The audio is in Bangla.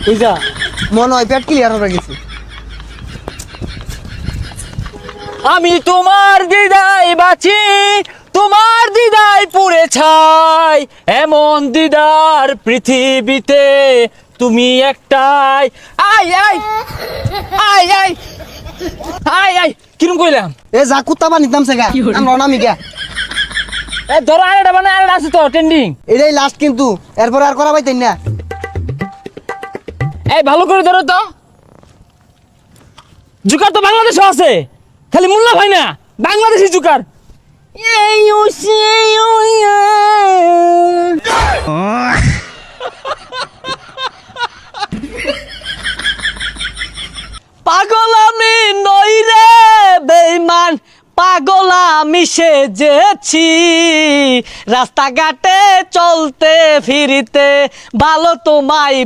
বুঝা মনে হয় পেট ক্লিয়ার হয়ে গেছে। আমি তোমার দিদায় বাঁচি, তোমার দিদায় পুড়ে ছাই, এমন দিদার পৃথিবীতে তুমি একটাই। I I I I I I কিরম কইলাম? এ যা কুত্তা বানিত নামছে গা, আমরা নামি গা। এ ধরো আরেকটা মানে আরেকটা আছে তো ট্রেন্ডিং। এটাই লাস্ট কিন্তু, এরপর আর করা পাইতেন না। এই ভালো করে ধরো তো। জুকার তো বাংলাদেশও আছে, খালি মোল্লা ভাই না, বাংলাদেশি জুকার। পাগল আমি নই রে বেঈমান, পাগল আমি সেজেছি, রাস্তাঘাটে চলতে ফিরিতে ভালো তোমায়